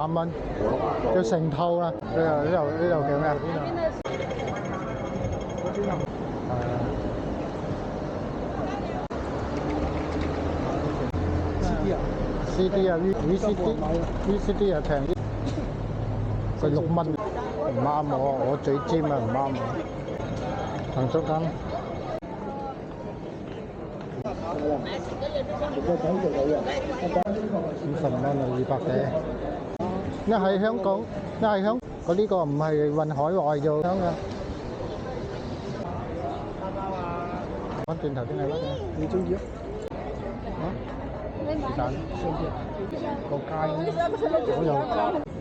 3蚊，叫成套啊！呢度叫咩啊？CD 啊 CD 啊，VCD 啊平啲，佢6蚊，唔啱我嘴尖啊，唔啱我。糖竹柑50蚊啊，200幾。一喺香港，一喺香，我呢個唔係運海外做香嘅。翻轉頭先係乜嘢？你中意啊？啊？是但，個街我有。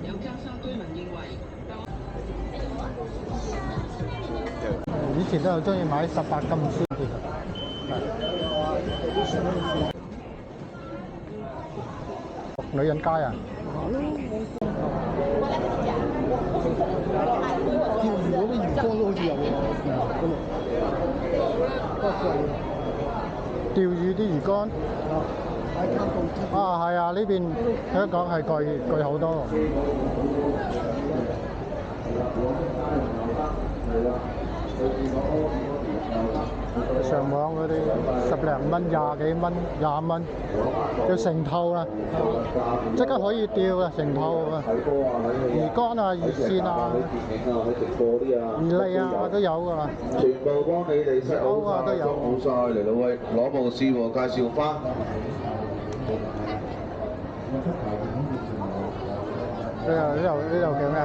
有加沙居民認為，以前都好中意買18金先嘅，女人街啊！釣魚嗰啲魚缸都好似有喎，嗰度不過貴啊。釣魚啲魚竿喺卡布基啊，係啊，呢邊香港係貴好多。上網嗰啲10零蚊、20幾蚊、20蚊，叫成套啊！即刻可以釣啊，成套啊！魚竿啊、魚線啊、魚脷啊都有㗎啦，全部幫你哋 set 好啊都有。裝好晒嚟到喂，攞部試喎，介紹翻。呢度叫咩啊？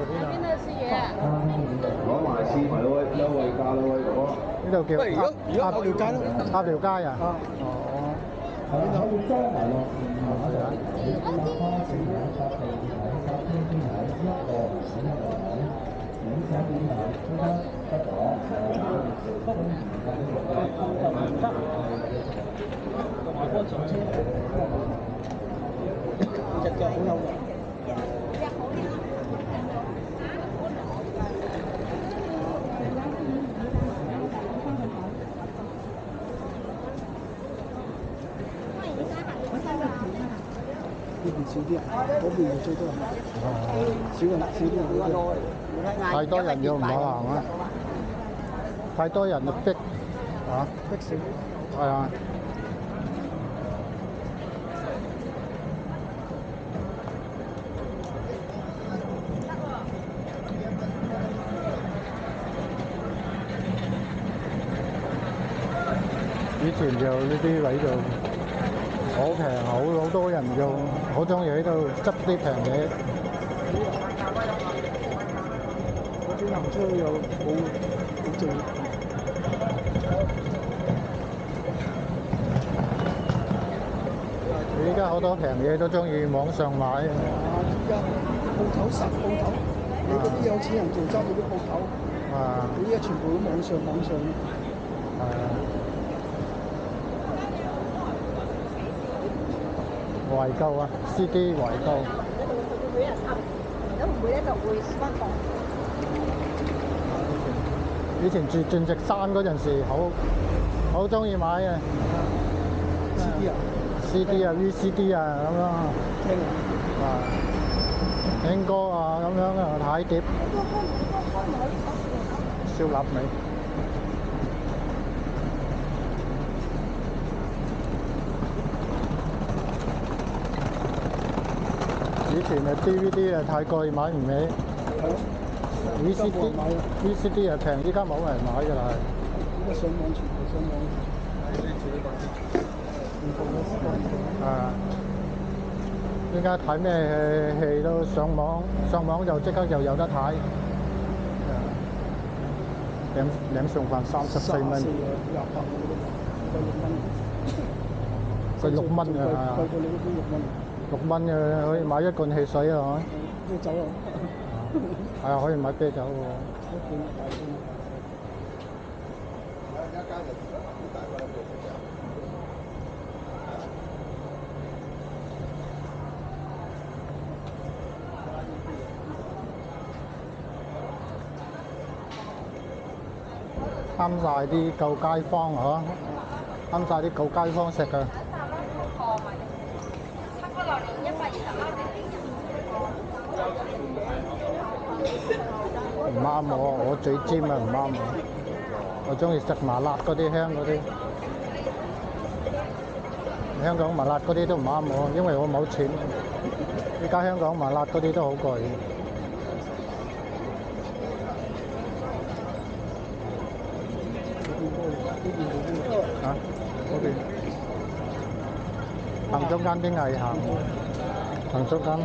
攞埋試埋啦喂，優惠價啦喂，哥。呢度叫而家鴨寮街咯。鴨寮街啊？然後要裝埋落。隻腳好有型。呢邊少啲啊，嗰邊最多人。少啲。太多人要唔好行啊！太多人就逼啊！逼死。係啊！以前就呢啲位就好平，好多人用，好中意喺度執啲平嘢。嗰啲行出去又好正。而家好多平嘢都中意網上買。而家鋪頭實鋪頭，你嗰啲有錢人做執嗰啲鋪頭，你而家全部都網上。懷舊啊 ，CD 懷舊。每人噏，如果唔會咧就會翻房。以前住鑽石山嗰陣時，好中意買嘅。CD 啊 CD 啊 ，VCD 啊咁樣。聽歌啊咁樣啊，睇碟。燒臘味。以前嘅 DVD 啊太貴，買唔起。VCD 啊平，依家冇人買㗎啦。依家上網全部上網。依家睇咩戲都上網就即刻就有得睇。兩餸飯34蚊。佢6蚊㗎。貴過你嗰邊6蚊。6蚊嘅可以買一罐汽水啊！啤酒啊！係啊，可以買啤酒喎。一罐大罐。一家人如果好大個就冇啤酒。啱晒啲舊街坊嗬，啱晒啲舊街坊食啊！差不多220蚊定120蚊。唔啱我嘴尖啊，唔啱我。我中意食麻辣嗰啲香嗰啲，香港麻辣嗰啲都唔啱我，因為我冇錢。依家香港麻辣嗰啲都好貴。啊？嗰邊行中間邊係行中間。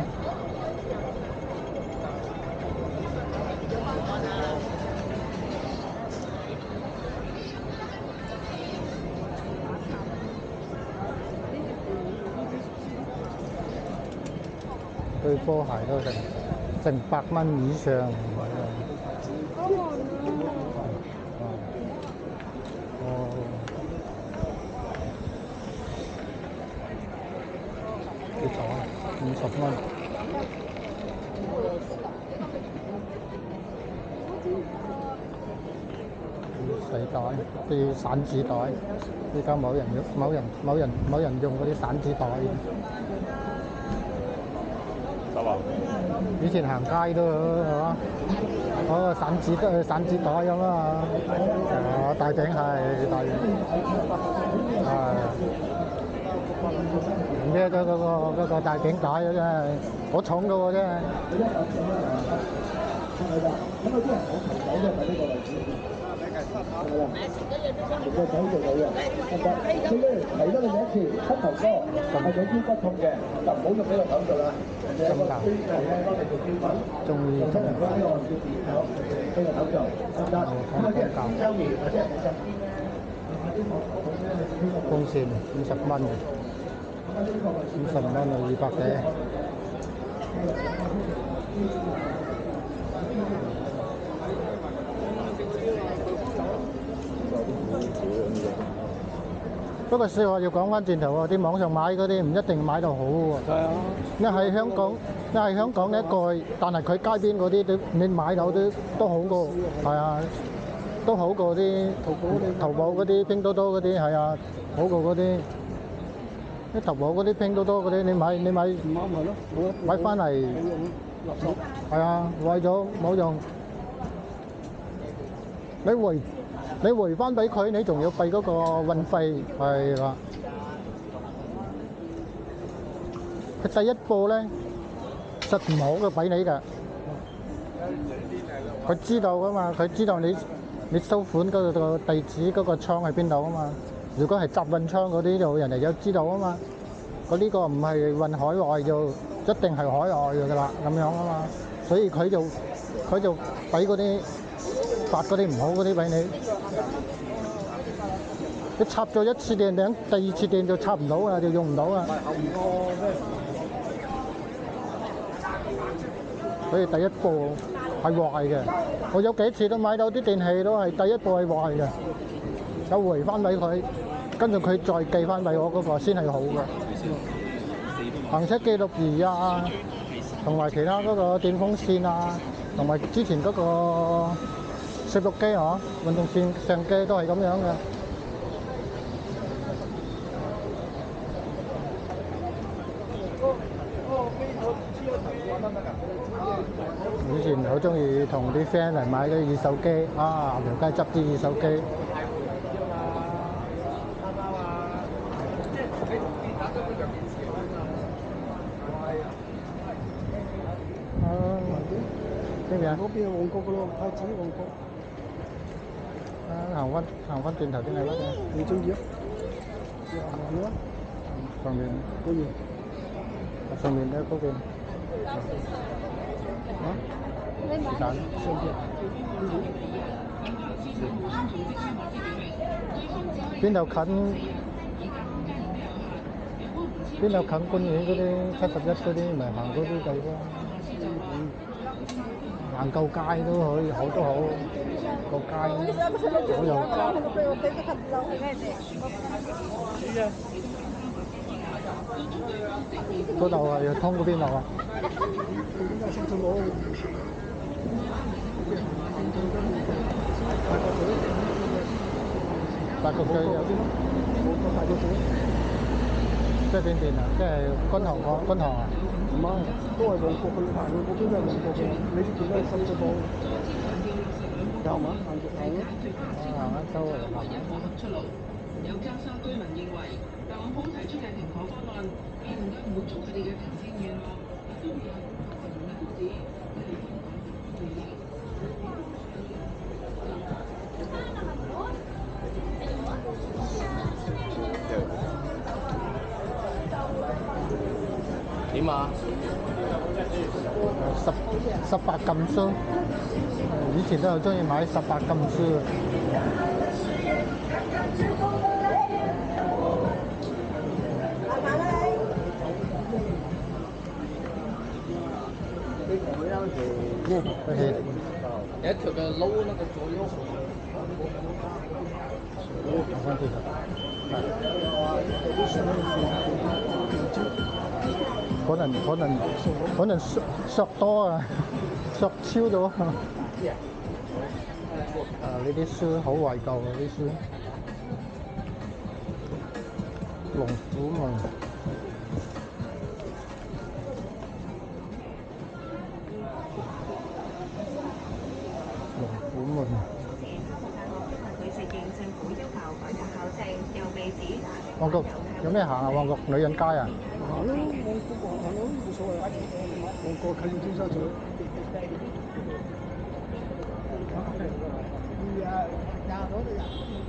對波鞋都成100蚊以上，幾多啊？50蚊。細袋，啲散紙袋，依家冇人用嗰啲散紙袋。以前行街都係嘛，嗰個散紙袋咁啊，大頂係大頂，唔孭咗嗰個大頂袋啊，真係好重㗎喎，真係。個仔做到嘅，得。嚟咗你一次，膝頭哥係做腰骨痛嘅，就唔好用呢個手做啦。有個專人咧幫你做腰骨，中意膝頭哥呢個小技巧，呢個手做得唔得？咁啊，即係周年或者係風扇50蚊，50蚊啊，200幾。不過說話要講翻轉頭喎，啲網上買嗰啲唔一定買到好喎。係啊，一係香港一個，但係佢街邊嗰啲都你買到都好過，係啊，都好過啲淘寶嗰啲、拼多多嗰啲，係啊，好過嗰啲。啲淘寶嗰啲、拼多多嗰啲，你買唔啱係咯，買翻嚟垃圾。係啊，壞咗冇用。你回翻俾佢，你仲要俾嗰個運費，係啦。佢第一步咧，實唔好嘅俾你㗎。佢知道㗎嘛，佢知道你收款嗰個地址嗰個倉喺邊度啊嘛。如果係集運倉嗰啲就人哋有知道啊嘛。佢呢個唔係運海外就一定係海外㗎啦，咁樣啊嘛。所以佢就俾嗰啲發嗰啲唔好嗰啲俾你。你插咗一次電頂，第二次電就插唔到啊，就用唔到啊。所以第一步係壞嘅。我有幾次都買到啲電器都係第一步係壞嘅，有回翻俾佢，跟住佢再寄翻俾我嗰個先係好嘅。行車記錄儀啊，同埋其他嗰個電風扇啊，同埋之前嗰個攝錄機嗬，運動相機都係咁樣嘅。以前好中意同啲 friend 嚟買啲二手機，啊，條街執啲二手機。邊邊啊？嗰邊係旺角㗎咯，太子旺角。行翻轉頭先係乜嘢？你中意啊？行啦。上面。嗰邊。上面咧嗰邊。啊？是但。上邊。邊度近？邊度近官園嗰啲71嗰啲，咪行嗰啲地方。行舊街都可以，好都好，舊街好有。嗰度係要通嗰邊路啊？大角咀有啲咯，大角咀。即係邊邊啊？即係軍行啊？唔係，都係旺角嘅，行去嗰邊都係旺角嘅。你呢邊都係深水埗。係嘛？行住行咯。行一周嚟唯一可行出路。有加沙居民認為，特朗普提出嘅停火方案未能夠滿足佢哋嘅平靜願望，亦都會有部分人指點啊？18禁書，以前都好中意買18禁書。有一條嘅撈那個左右。可能削多啊，削超咗。呢啲書好懷舊啊！啲書，龍虎門。旺角有咩行啊？旺角女人街啊？行咯，行咯，冇所謂。旺角近住尖沙咀。係啊，廿嗰度人。